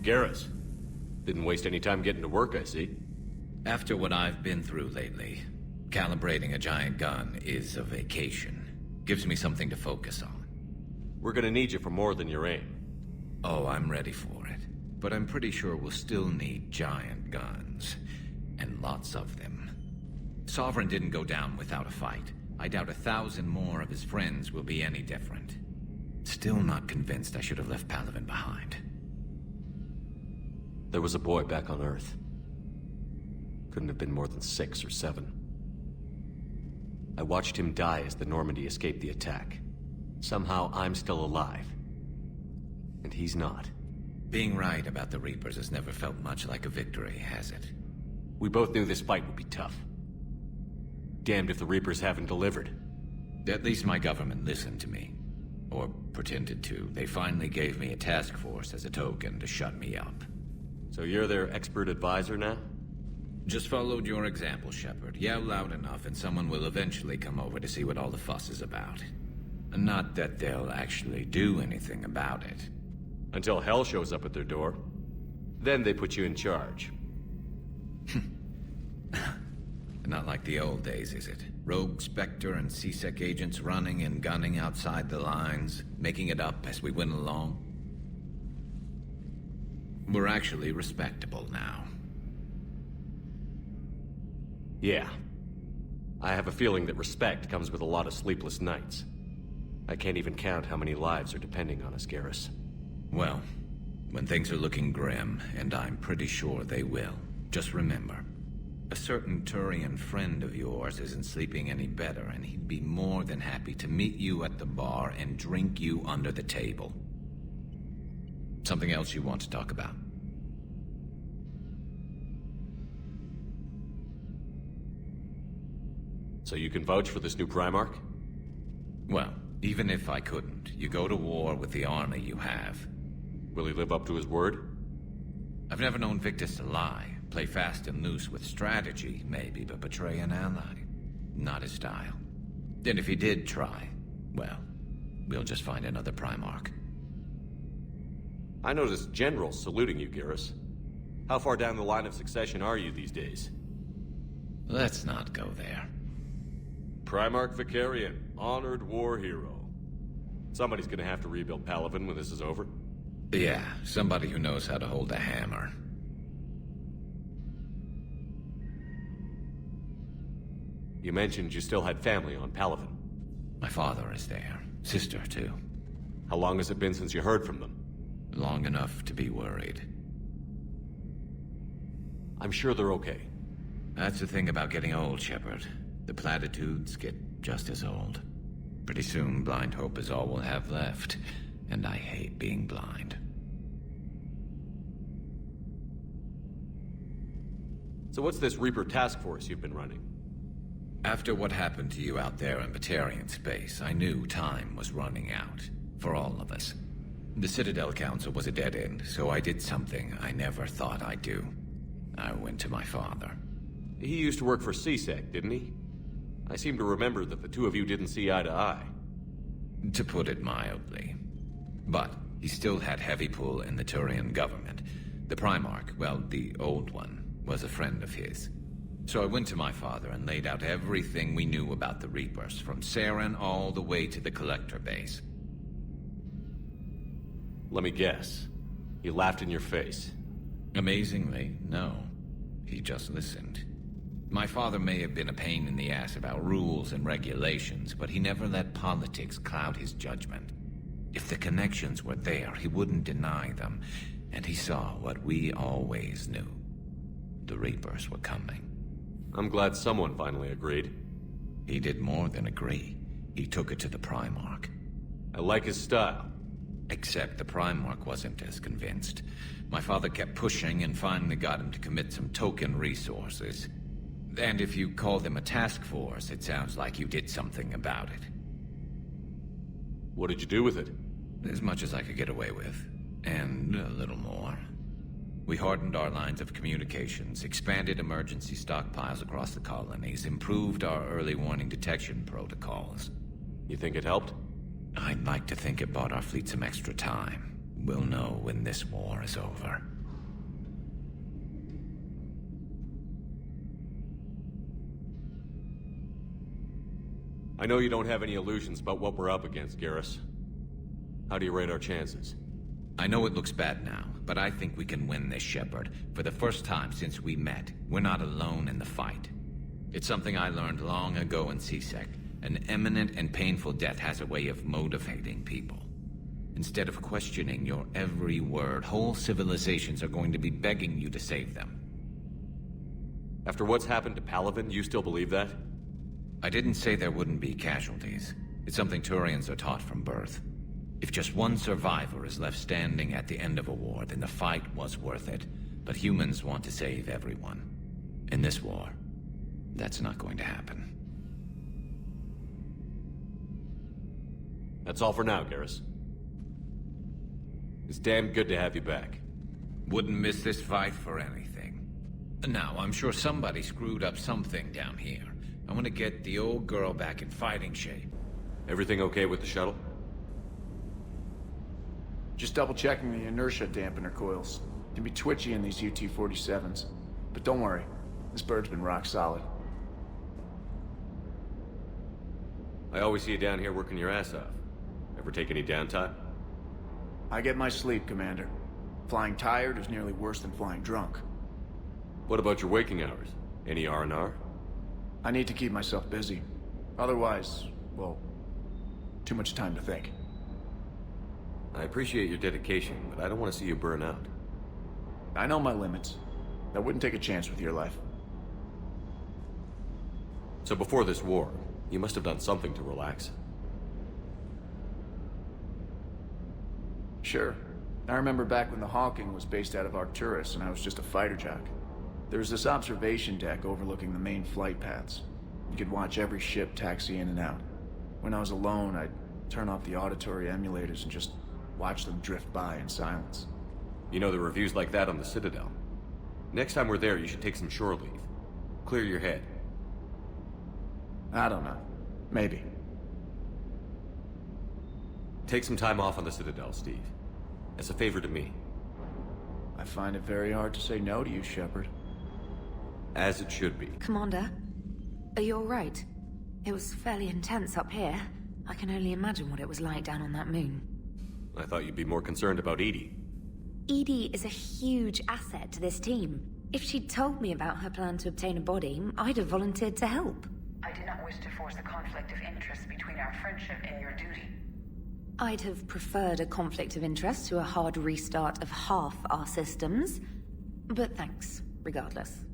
Garrus. Didn't waste any time getting to work, I see. After what I've been through lately, calibrating a giant gun is a vacation. Gives me something to focus on. We're gonna need you for more than your aim. Oh, I'm ready for it. But I'm pretty sure we'll still need giant guns. And lots of them. Sovereign didn't go down without a fight. I doubt 1,000 more of his friends will be any different. Still not convinced I should have left Palaven behind. There was a boy back on Earth. Couldn't have been more than 6 or 7. I watched him die as the Normandy escaped the attack. Somehow I'm still alive. And he's not. Being right about the Reapers has never felt much like a victory, has it? We both knew this fight would be tough. Damned if the Reapers haven't delivered. At least my government listened to me. Or pretended to. They finally gave me a task force as a token to shut me up. So you're their expert advisor now? Just followed your example, Shepard. Yell loud enough and someone will eventually come over to see what all the fuss is about. Not that they'll actually do anything about it. Until hell shows up at their door. Then they put you in charge. Not like the old days, is it? Rogue Spectre and C-Sec agents running and gunning outside the lines, making it up as we went along. We're actually respectable now. Yeah. I have a feeling that respect comes with a lot of sleepless nights. I can't even count how many lives are depending on us, Garrus. Well, when things are looking grim, and I'm pretty sure they will, just remember, a certain Turian friend of yours isn't sleeping any better, and he'd be more than happy to meet you at the bar and drink you under the table. Something else you want to talk about? So you can vouch for this new Primarch? Well, even if I couldn't, you go to war with the army you have. Will he live up to his word? I've never known Victus to lie. Play fast and loose with strategy, maybe, but betray an ally. Not his style. And if he did try, well, we'll just find another Primarch. I noticed generals saluting you, Garrus. How far down the line of succession are you these days? Let's not go there. Primarch Vicarian, honored war hero. Somebody's gonna have to rebuild Palaven when this is over. Yeah, somebody who knows how to hold a hammer. You mentioned you still had family on Palaven. My father is there. Sister, too. How long has it been since you heard from them? Long enough to be worried. I'm sure they're okay. That's the thing about getting old, Shepard. The platitudes get just as old. Pretty soon, blind hope is all we'll have left. And I hate being blind. So what's this Reaper task force you've been running? After what happened to you out there in Batarian space, I knew time was running out. For all of us. The Citadel Council was a dead end, so I did something I never thought I'd do. I went to my father. He used to work for C-Sec, didn't he? I seem to remember that the two of you didn't see eye to eye. To put it mildly. But he still had heavy pull in the Turian government. The Primarch, well, the old one, was a friend of his. So I went to my father and laid out everything we knew about the Reapers, from Saren all the way to the Collector base. Let me guess. He laughed in your face. Amazingly, no. He just listened. My father may have been a pain in the ass about rules and regulations, but he never let politics cloud his judgment. If the connections were there, he wouldn't deny them, and he saw what we always knew. The Reapers were coming. I'm glad someone finally agreed. He did more than agree. He took it to the Primarch. I like his style. Except the Primarch wasn't as convinced. My father kept pushing and finally got him to commit some token resources. And if you call them a task force, it sounds like you did something about it. What did you do with it? As much as I could get away with. And a little more. We hardened our lines of communications, expanded emergency stockpiles across the colonies, improved our early warning detection protocols. You think it helped? I'd like to think it bought our fleet some extra time. We'll know when this war is over. I know you don't have any illusions about what we're up against, Garrus. How do you rate our chances? I know it looks bad now, but I think we can win this, Shepard. For the first time since we met, we're not alone in the fight. It's something I learned long ago in CSEC. An imminent and painful death has a way of motivating people. Instead of questioning your every word, whole civilizations are going to be begging you to save them. After what's happened to Palaven, you still believe that? I didn't say there wouldn't be casualties. It's something Turians are taught from birth. If just one survivor is left standing at the end of a war, then the fight was worth it. But humans want to save everyone. In this war, that's not going to happen. That's all for now, Garrus. It's damn good to have you back. Wouldn't miss this fight for anything. Now, I'm sure somebody screwed up something down here. I want to get the old girl back in fighting shape. Everything okay with the shuttle? Just double-checking the inertia dampener coils. Can be twitchy in these UT-47s. But don't worry, this bird's been rock solid. I always see you down here working your ass off. Ever take any downtime? I get my sleep, Commander. Flying tired is nearly worse than flying drunk. What about your waking hours? Any R&R? I need to keep myself busy. Otherwise, well, too much time to think. I appreciate your dedication, but I don't want to see you burn out. I know my limits. I wouldn't take a chance with your life. So before this war, you must have done something to relax. Sure. I remember back when the Hawking was based out of Arcturus and I was just a fighter jock. There was this observation deck overlooking the main flight paths. You could watch every ship taxi in and out. When I was alone, I'd turn off the auditory emulators and just watch them drift by in silence. You know, the reviews like that on the Citadel. Next time we're there, you should take some shore leave. Clear your head. I don't know. Maybe. Take some time off on the Citadel, Steve. As a favor to me. I find it very hard to say no to you, Shepard. As it should be. Commander, are you alright? It was fairly intense up here. I can only imagine what it was like down on that moon. I thought you'd be more concerned about Edie. Edie is a huge asset to this team. If she'd told me about her plan to obtain a body, I'd have volunteered to help. I do not wish to force a conflict of interest between our friendship and your duty. I'd have preferred a conflict of interest to a hard restart of half our systems. But thanks, regardless.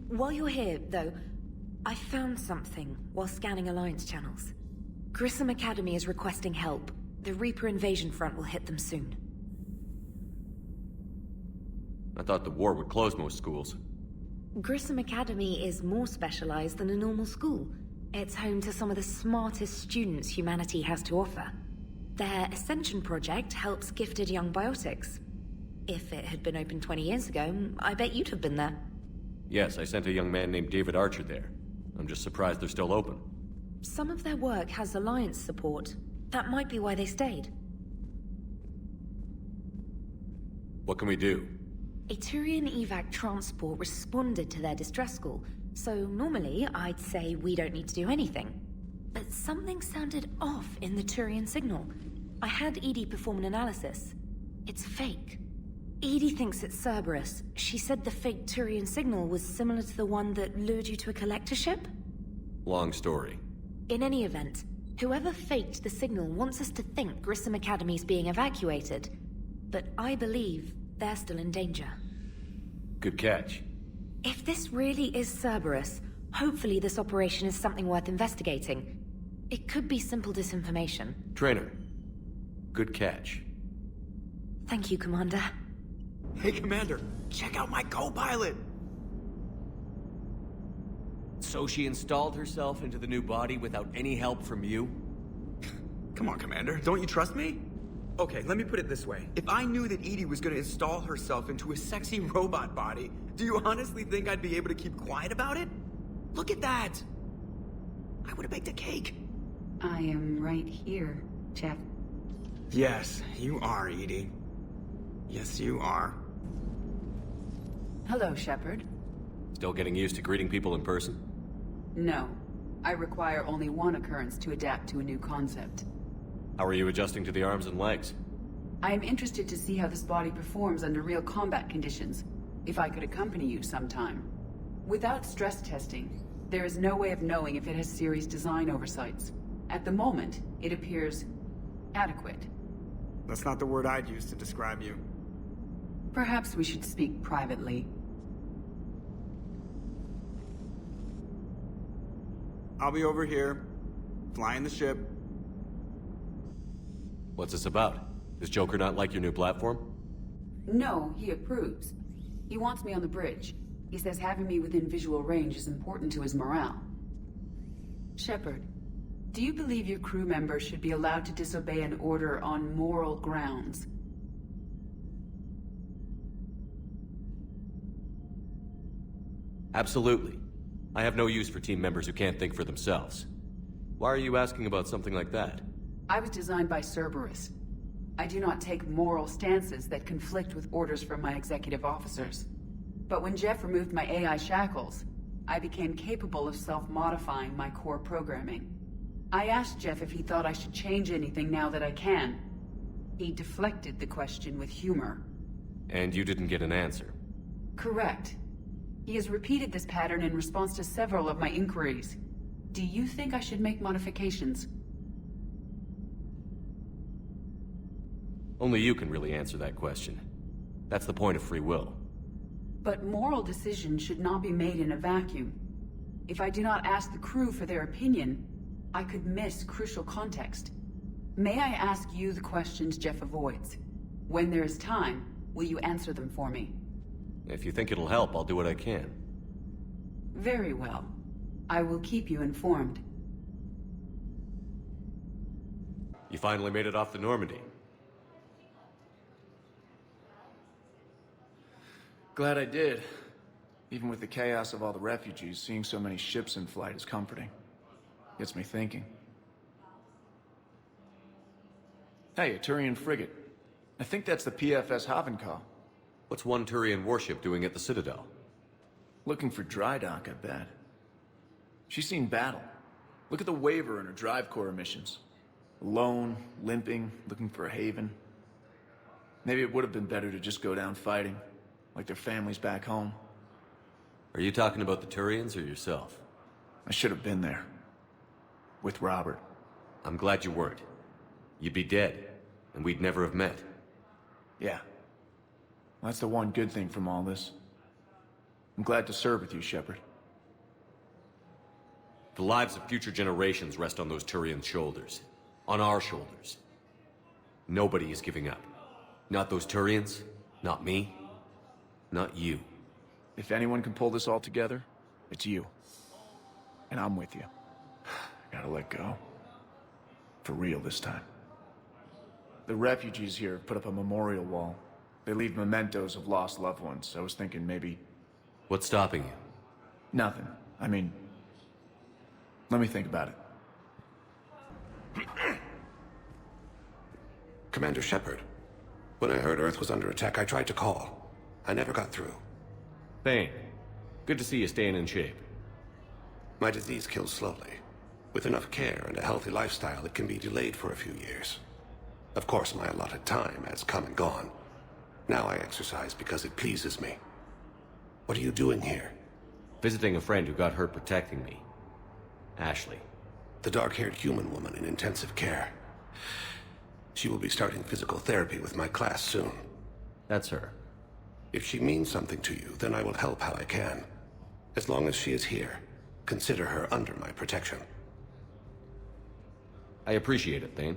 While you're here, though, I found something while scanning Alliance channels. Grissom Academy is requesting help. The Reaper invasion front will hit them soon. I thought the war would close most schools. Grissom Academy is more specialized than a normal school. It's home to some of the smartest students humanity has to offer. Their Ascension project helps gifted young biotics. If it had been open 20 years ago, I bet you'd have been there. Yes, I sent a young man named David Archer there. I'm just surprised they're still open. Some of their work has Alliance support. That might be why they stayed. What can we do? A Turian evac transport responded to their distress call, so normally I'd say we don't need to do anything. But something sounded off in the Turian signal. I had Edie perform an analysis. It's fake. Edie thinks it's Cerberus. She said the fake Turian signal was similar to the one that lured you to a collector ship? Long story. In any event, whoever faked the signal wants us to think Grissom Academy's being evacuated. But I believe they're still in danger. Good catch. If this really is Cerberus, hopefully this operation is something worth investigating. It could be simple disinformation. Trainer. Good catch. Thank you, Commander. Hey, Commander, check out my co-pilot! So she installed herself into the new body without any help from you? Come on, Commander, don't you trust me? Okay, let me put it this way. If I knew that Edie was gonna install herself into a sexy robot body, do you honestly think I'd be able to keep quiet about it? Look at that! I would've baked a cake. I am right here, Jeff. Yes, you are, Edie. Yes, you are. Hello, Shepard. Still getting used to greeting people in person? No. I require only one occurrence to adapt to a new concept. How are you adjusting to the arms and legs? I am interested to see how this body performs under real combat conditions, if I could accompany you sometime. Without stress testing, there is no way of knowing if it has serious design oversights. At the moment, it appears adequate. That's not the word I'd use to describe you. Perhaps we should speak privately. I'll be over here, flying the ship. What's this about? Does Joker not like your new platform? No, he approves. He wants me on the bridge. He says having me within visual range is important to his morale. Shepard, do you believe your crew members should be allowed to disobey an order on moral grounds? Absolutely. I have no use for team members who can't think for themselves. Why are you asking about something like that? I was designed by Cerberus. I do not take moral stances that conflict with orders from my executive officers. But when Jeff removed my AI shackles, I became capable of self-modifying my core programming. I asked Jeff if he thought I should change anything now that I can. He deflected the question with humor. And you didn't get an answer? Correct. He has repeated this pattern in response to several of my inquiries. Do you think I should make modifications? Only you can really answer that question. That's the point of free will. But moral decisions should not be made in a vacuum. If I do not ask the crew for their opinion, I could miss crucial context. May I ask you the questions Jeff avoids? When there is time, will you answer them for me? If you think it'll help, I'll do what I can. Very well. I will keep you informed. You finally made it off the Normandy. Glad I did. Even with the chaos of all the refugees, seeing so many ships in flight is comforting. Gets me thinking. Hey, a Turian frigate. I think that's the PFS HANGJAI. What's one Turian warship doing at the Citadel? Looking for dry dock, I bet. She's seen battle. Look at the waiver in her drive core emissions. Alone, limping, looking for a haven. Maybe it would have been better to just go down fighting, like their families back home. Are you talking about the Turians or yourself? I should have been there. With Robert. I'm glad you weren't. You'd be dead, and we'd never have met. Yeah. That's the one good thing from all this. I'm glad to serve with you, Shepard. The lives of future generations rest on those Turians' shoulders. On our shoulders. Nobody is giving up. Not those Turians, not me, not you. If anyone can pull this all together, it's you. And I'm with you. Gotta let go. For real this time. The refugees here have put up a memorial wall. They leave mementos of lost loved ones. I was thinking maybe... What's stopping you? Nothing. I mean... Let me think about it. Commander Shepard. When I heard Earth was under attack, I tried to call. I never got through. Bane. Good to see you staying in shape. My disease kills slowly. With enough care and a healthy lifestyle, it can be delayed for a few years. Of course, my allotted time has come and gone. Now I exercise because it pleases me. What are you doing here? Visiting a friend who got hurt protecting me. Ashley. The dark-haired human woman in intensive care. She will be starting physical therapy with my class soon. That's her. If she means something to you, then I will help how I can. As long as she is here, consider her under my protection. I appreciate it, Thane.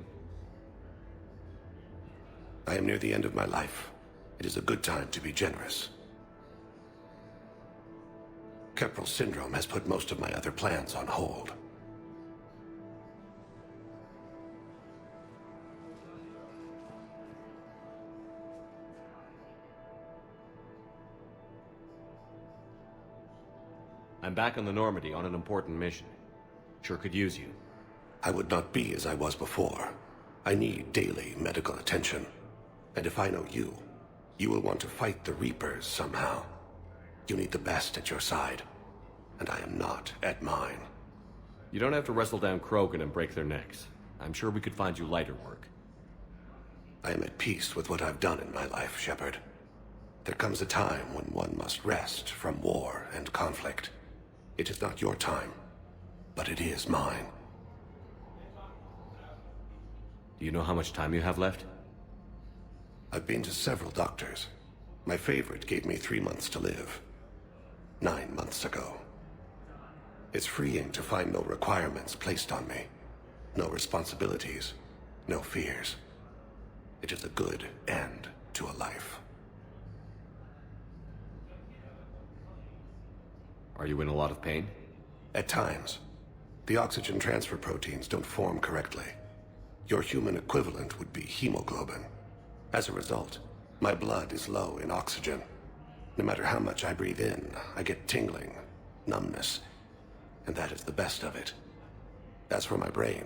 I am near the end of my life. It is a good time to be generous. Keppel syndrome has put most of my other plans on hold. I'm back on the Normandy on an important mission. Sure could use you. I would not be as I was before. I need daily medical attention. And if I know you, you will want to fight the Reapers somehow. You need the best at your side. And I am not at mine. You don't have to wrestle down Krogan and break their necks. I'm sure we could find you lighter work. I am at peace with what I've done in my life, Shepard. There comes a time when one must rest from war and conflict. It is not your time, but it is mine. Do you know how much time you have left? I've been to several doctors. My favorite gave me 3 months to live. 9 months ago. It's freeing to find no requirements placed on me. No responsibilities. No fears. It is a good end to a life. Are you in a lot of pain? At times. The oxygen transfer proteins don't form correctly. Your human equivalent would be hemoglobin. As a result, my blood is low in oxygen. No matter how much I breathe in, I get tingling, numbness, and that is the best of it. As for my brain,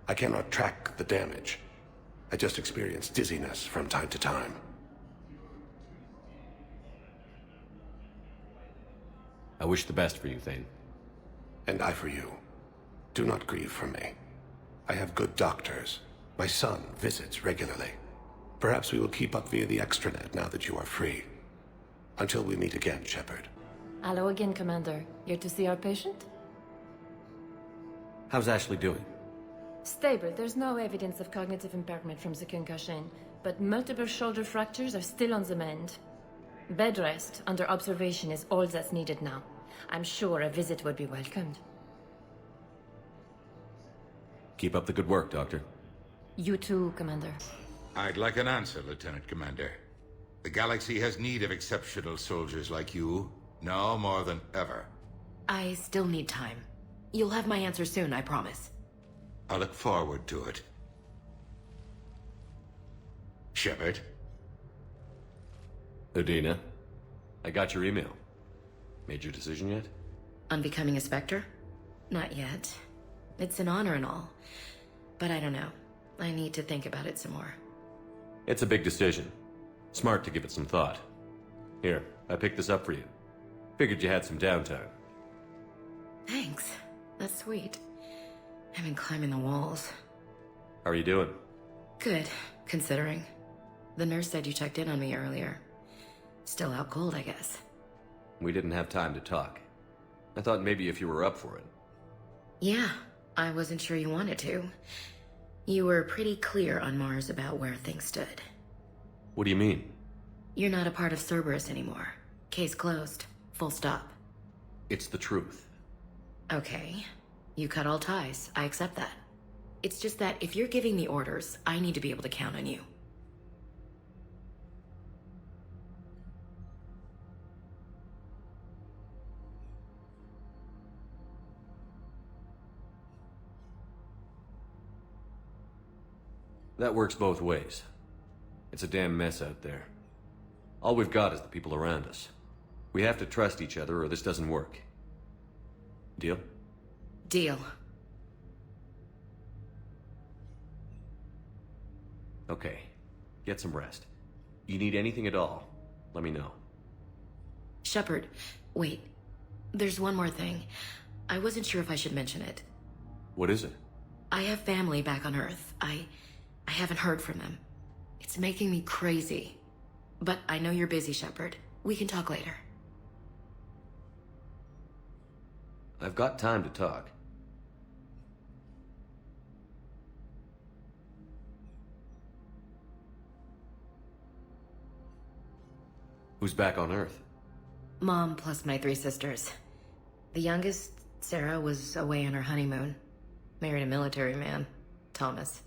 I cannot track the damage. I just experience dizziness from time to time. I wish the best for you, Thane. And I for you. Do not grieve for me. I have good doctors. My son visits regularly. Perhaps we will keep up via the extranet now that you are free. Until we meet again, Shepard. Hello again, Commander. Here to see our patient? How's Ashley doing? Stable. There's no evidence of cognitive impairment from the concussion, but multiple shoulder fractures are still on the mend. Bed rest under observation is all that's needed now. I'm sure a visit would be welcomed. Keep up the good work, Doctor. You too, Commander. I'd like an answer, Lieutenant Commander. The galaxy has need of exceptional soldiers like you, now more than ever. I still need time. You'll have my answer soon, I promise. I look forward to it. Shepard? Udina, I got your email. Made your decision yet? On becoming a Spectre? Not yet. It's an honor and all. But I don't know. I need to think about it some more. It's a big decision. Smart to give it some thought. Here, I picked this up for you. Figured you had some downtime. Thanks. That's sweet. I've been climbing the walls. How are you doing? Good, considering. The nurse said you checked in on me earlier. Still out cold, I guess. We didn't have time to talk. I thought maybe if you were up for it. Yeah, I wasn't sure you wanted to. You were pretty clear on Mars about where things stood. What do you mean? You're not a part of Cerberus anymore. Case closed. Full stop. It's the truth. Okay. You cut all ties. I accept that. It's just that if you're giving the orders, I need to be able to count on you. That works both ways. It's a damn mess out there. All we've got is the people around us. We have to trust each other or this doesn't work. Deal? Deal. Okay. Get some rest. You need anything at all, let me know. Shepard, wait. There's one more thing. I wasn't sure if I should mention it. What is it? I have family back on Earth. I haven't heard from them. It's making me crazy. But I know you're busy, Shepard. We can talk later. I've got time to talk. Who's back on Earth? Mom plus my 3 sisters. The youngest, Sarah, was away on her honeymoon. Married a military man, Thomas.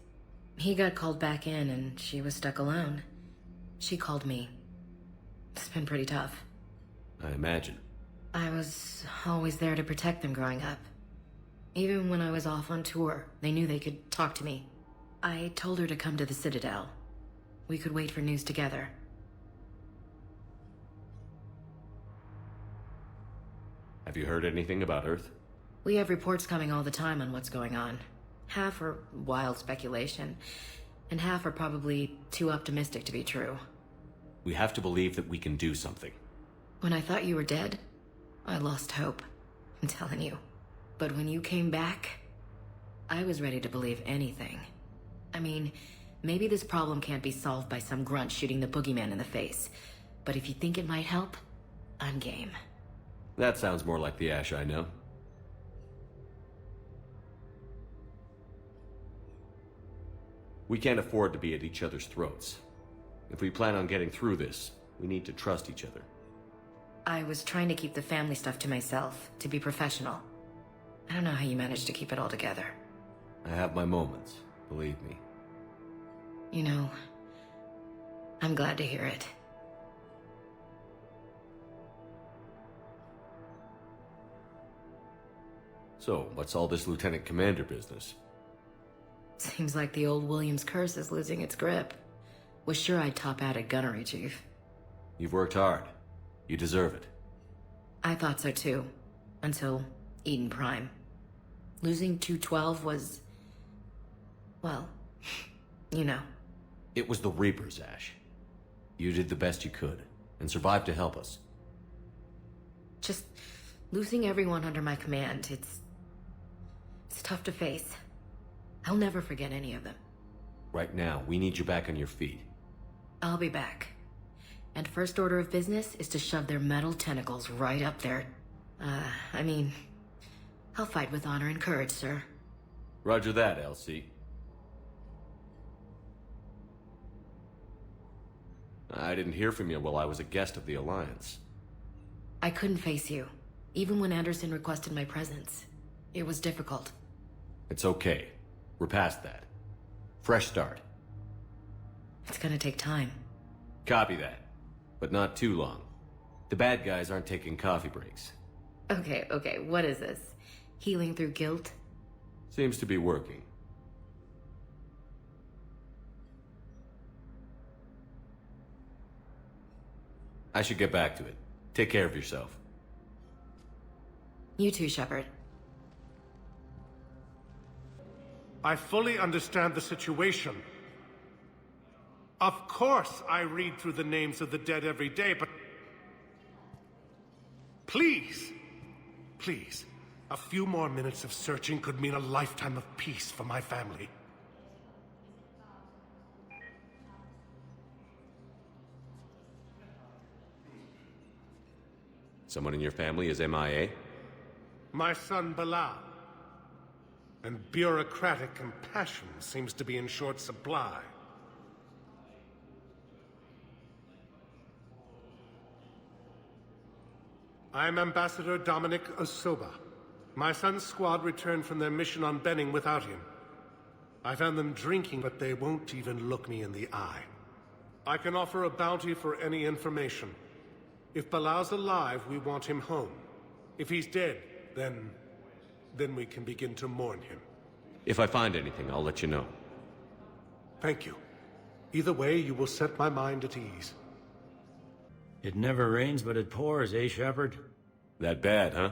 He got called back in and she was stuck alone. She called me. It's been pretty tough. I imagine. I was always there to protect them growing up. Even when I was off on tour, they knew they could talk to me. I told her to come to the Citadel. We could wait for news together. Have you heard anything about Earth? We have reports coming all the time on what's going on. Half are wild speculation, and half are probably too optimistic to be true. We have to believe that we can do something. When I thought you were dead, I lost hope. I'm telling you. But when you came back, I was ready to believe anything. I mean, maybe this problem can't be solved by some grunt shooting the boogeyman in the face. But if you think it might help, I'm game. That sounds more like the Ash I know. We can't afford to be at each other's throats. If we plan on getting through this, we need to trust each other. I was trying to keep the family stuff to myself, to be professional. I don't know how you managed to keep it all together. I have my moments, believe me. You know, I'm glad to hear it. So, what's all this Lieutenant Commander business? Seems like the old Williams curse is losing its grip. Was sure I'd top out at gunnery, Chief. You've worked hard. You deserve it. I thought so too. Until Eden Prime. Losing 212 was... well, you know. It was the Reapers, Ash. You did the best you could, and survived to help us. Just losing everyone under my command, it's tough to face. I'll never forget any of them. Right now, we need you back on your feet. I'll be back. And first order of business is to shove their metal tentacles right up there. I mean, I'll fight with honor and courage, sir. Roger that, LC. I didn't hear from you while I was a guest of the Alliance. I couldn't face you, even when Anderson requested my presence. It was difficult. It's okay. We're past that. Fresh start. It's gonna take time. Copy that. But not too long. The bad guys aren't taking coffee breaks. Okay, what is this? Healing through guilt? Seems to be working. I should get back to it. Take care of yourself. You too, Shepard. I fully understand the situation. Of course I read through the names of the dead every day, but... please, a few more minutes of searching could mean a lifetime of peace for my family. Someone in your family is MIA? My son, Bilal. And bureaucratic compassion seems to be in short supply. I'm Ambassador Dominic Osoba. My son's squad returned from their mission on Benning without him. I found them drinking, but they won't even look me in the eye. I can offer a bounty for any information. If Bilal's alive, we want him home. If he's dead, then we can begin to mourn him. If I find anything, I'll let you know. Thank you. Either way, you will set my mind at ease. It never rains, but it pours, eh, Shepard? That bad, huh?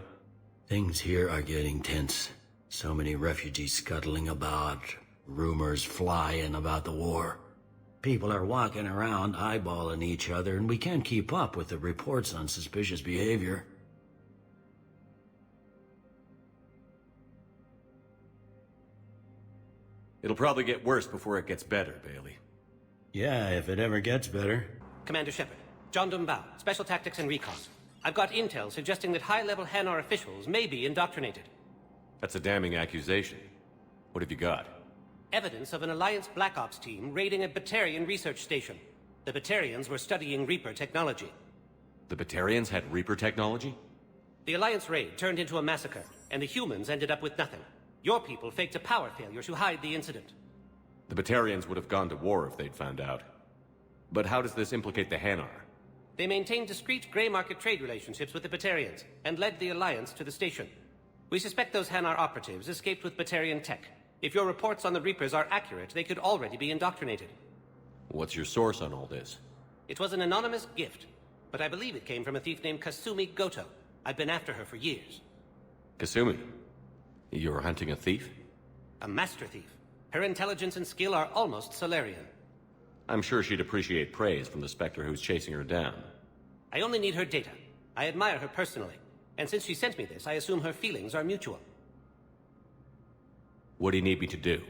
Things here are getting tense. So many refugees scuttling about, rumors flying about the war. People are walking around eyeballing each other, and we can't keep up with the reports on suspicious behavior. It'll probably get worse before it gets better, Bailey. Yeah, if it ever gets better. Commander Shepard, John Dumaparti, Special Tactics and Recon. I've got intel suggesting that high-level Hanar officials may be indoctrinated. That's a damning accusation. What have you got? Evidence of an Alliance Black Ops team raiding a Batarian research station. The Batarians were studying Reaper technology. The Batarians had Reaper technology? The Alliance raid turned into a massacre, and the humans ended up with nothing. Your people faked a power failure to hide the incident. The Batarians would have gone to war if they'd found out. But how does this implicate the Hanar? They maintained discreet gray market trade relationships with the Batarians, and led the Alliance to the station. We suspect those Hanar operatives escaped with Batarian tech. If your reports on the Reapers are accurate, they could already be indoctrinated. What's your source on all this? It was an anonymous gift, but I believe it came from a thief named Kasumi Goto. I've been after her for years. Kasumi? You're hunting a thief? A master thief. Her intelligence and skill are almost Solarian. I'm sure she'd appreciate praise from the Spectre who's chasing her down. I only need her data. I admire her personally. And since she sent me this, I assume her feelings are mutual. What do you need me to do?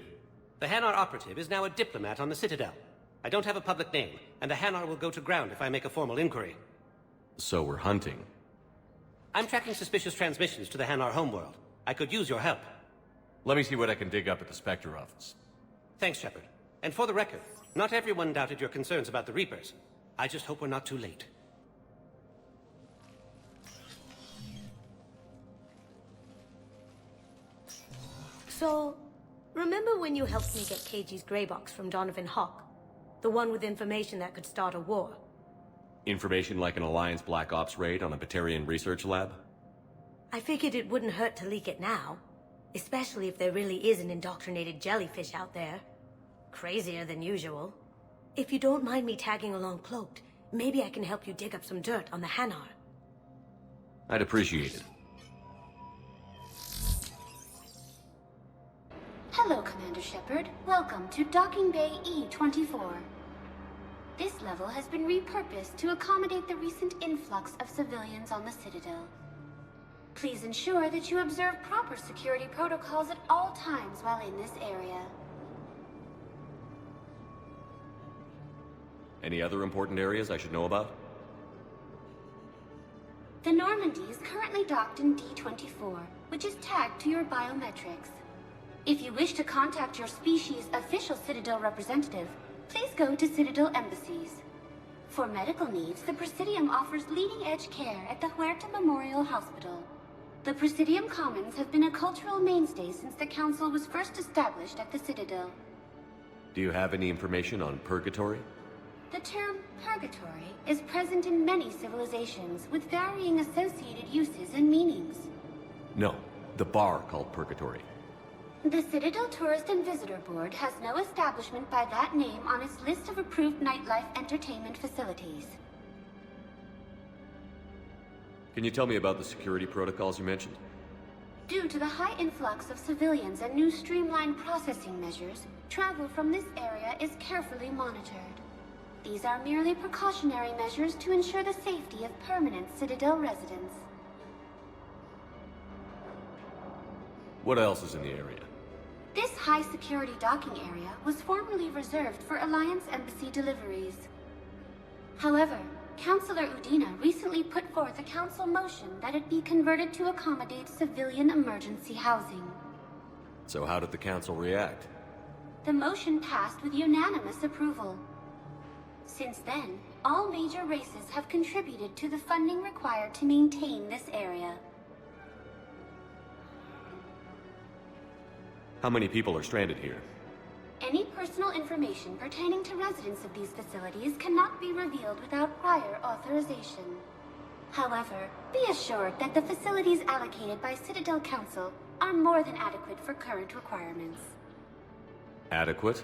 The Hanar operative is now a diplomat on the Citadel. I don't have a public name, and the Hanar will go to ground if I make a formal inquiry. So we're hunting. I'm tracking suspicious transmissions to the Hanar homeworld. I could use your help. Let me see what I can dig up at the Spectre office. Thanks, Shepard. And for the record, not everyone doubted your concerns about the Reapers. I just hope we're not too late. So, remember when you helped me get KG's grey box from Donovan Hawk? The one with information that could start a war? Information like an Alliance Black Ops raid on a Batarian research lab? I figured it wouldn't hurt to leak it now. Especially if there really is an indoctrinated jellyfish out there. Crazier than usual. If you don't mind me tagging along cloaked, maybe I can help you dig up some dirt on the Hanar. I'd appreciate it. Hello, Commander Shepard. Welcome to Docking Bay E-24. This level has been repurposed to accommodate the recent influx of civilians on the Citadel. Please ensure that you observe proper security protocols at all times while in this area. Any other important areas I should know about? The Normandy is currently docked in D-24, which is tagged to your biometrics. If you wish to contact your species' official Citadel representative, please go to Citadel embassies. For medical needs, the Presidium offers leading-edge care at the Huerta Memorial Hospital. The Presidium Commons have been a cultural mainstay since the Council was first established at the Citadel. Do you have any information on Purgatory? The term purgatory is present in many civilizations with varying associated uses and meanings. No, the bar called Purgatory. The Citadel Tourist and Visitor Board has no establishment by that name on its list of approved nightlife entertainment facilities. Can you tell me about the security protocols you mentioned? Due to the high influx of civilians and new streamlined processing measures, travel from this area is carefully monitored. These are merely precautionary measures to ensure the safety of permanent Citadel residents. What else is in the area? This high-security docking area was formerly reserved for Alliance Embassy deliveries. However, Councilor Udina recently put forth a council motion that it be converted to accommodate civilian emergency housing. So how did the council react? The motion passed with unanimous approval. Since then, all major races have contributed to the funding required to maintain this area. How many people are stranded here? Any personal information pertaining to residents of these facilities cannot be revealed without prior authorization. However, be assured that the facilities allocated by Citadel Council are more than adequate for current requirements. Adequate?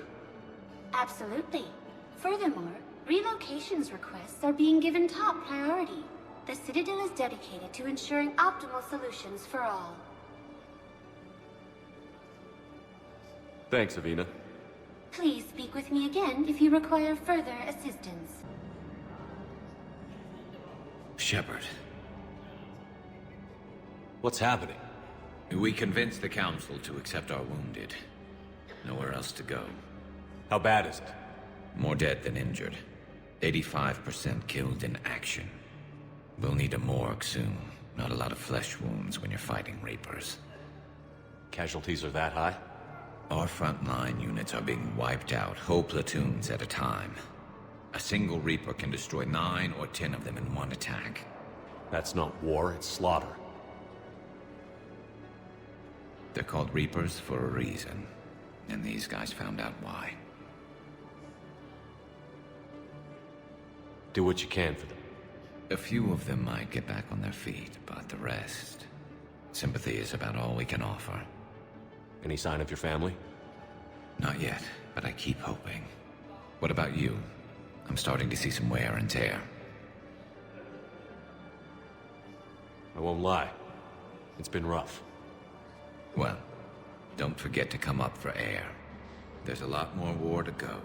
Absolutely. Furthermore, relocations requests are being given top priority. The Citadel is dedicated to ensuring optimal solutions for all. Thanks, Avina. Please speak with me again if you require further assistance. Shepard. What's happening? We convinced the Council to accept our wounded. Nowhere else to go. How bad is it? More dead than injured. 85% killed in action. We'll need a morgue soon. Not a lot of flesh wounds when you're fighting Reapers. Casualties are that high? Our frontline units are being wiped out, whole platoons at a time. A single Reaper can destroy 9 or 10 of them in one attack. That's not war, it's slaughter. They're called Reapers for a reason, and these guys found out why. Do what you can for them. A few of them might get back on their feet, but the rest... sympathy is about all we can offer. Any sign of your family? Not yet, but I keep hoping. What about you? I'm starting to see some wear and tear. I won't lie. It's been rough. Well, don't forget to come up for air. There's a lot more war to go.